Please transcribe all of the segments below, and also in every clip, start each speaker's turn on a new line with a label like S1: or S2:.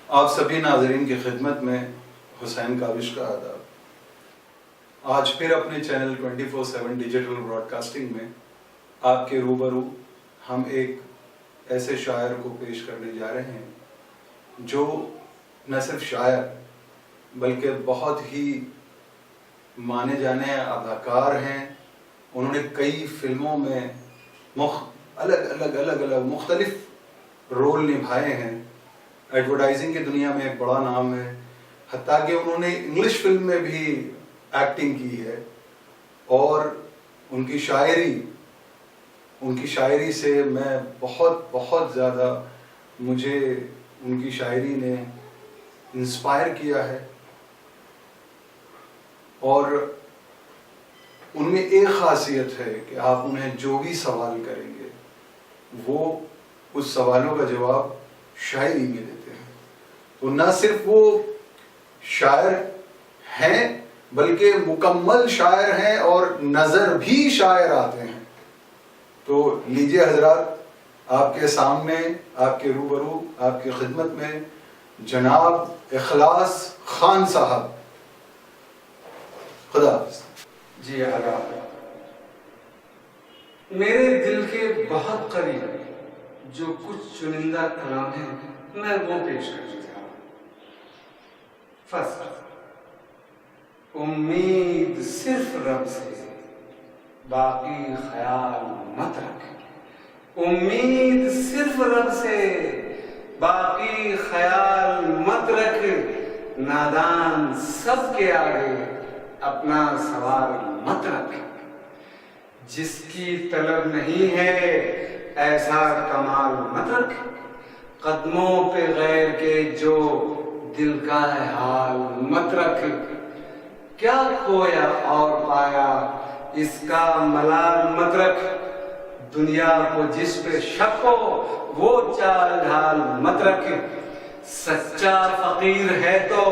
S1: آپ سبھی ناظرین کی خدمت میں حسین کاوش کا آداب۔ آج پھر اپنے چینل 24/7 ڈیجیٹل براڈ کاسٹنگ میں آپ کے روبرو ہم ایک ایسے شاعر کو پیش کرنے جا رہے ہیں جو نہ صرف شاعر بلکہ بہت ہی مانے جانے اداکار ہیں۔ انہوں نے کئی فلموں میں الگ مختلف رول نبھائے ہیں۔ ایڈورٹائزنگ کی دنیا میں ایک بڑا نام ہے، حتیٰ کہ انہوں نے انگلش فلم میں بھی ایکٹنگ کی ہے، اور ان کی شاعری سے میں بہت زیادہ مجھے ان کی شاعری نے انسپائر کیا ہے۔ اور ان میں ایک خاصیت ہے کہ آپ انہیں جو بھی سوال کریں گے وہ اس سوالوں کا جواب شاعری میں دیتے ہیں۔ تو نہ صرف وہ شاعر ہیں بلکہ مکمل شاعر ہیں اور نظر بھی شاعر آتے ہیں۔ تو لیجئے حضرات، آپ کے سامنے، آپ کے روبرو، آپ کی خدمت میں جناب اخلاص خان صاحب۔ خدا حافظ۔
S2: جی آداب۔ میرے دل کے بہت قریب جو کچھ چنندہ کلام ہیں میں وہ پیش کرنا چاہتا ہوں۔ فصل: امید صرف رب سے، باقی خیال مت رکھ۔ امید صرف رب سے، باقی خیال مت رکھ۔ نادان سب کے آگے اپنا سوال مت رکھ۔ جس کی طلب نہیں ہے ایسا کمال مت رکھ۔ قدموں پہ غیر کے جو دل کا ہے حال مت رکھ۔ کیا کھویا اور پایا اس کا ملال مت رکھ۔ دنیا کو جس پہ شک ہو وہ چال ڈھال مت رکھ۔ سچا فقیر ہے تو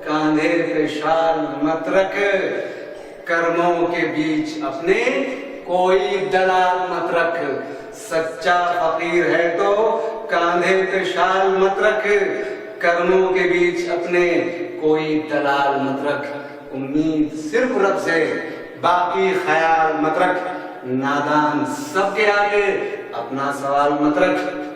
S2: کاندھے پہ شال مت رکھ۔ کرموں کے بیچ اپنے کوئی دلال مت رکھ۔ سچا فقیر ہے تو کاندھے پہ شال مت رکھ۔ کرموں کے بیچ اپنے کوئی دلال مت رکھ۔ امید صرف رب سے، باقی خیال مت رکھ۔ نادان سب کے آگے اپنا سوال مت رکھ۔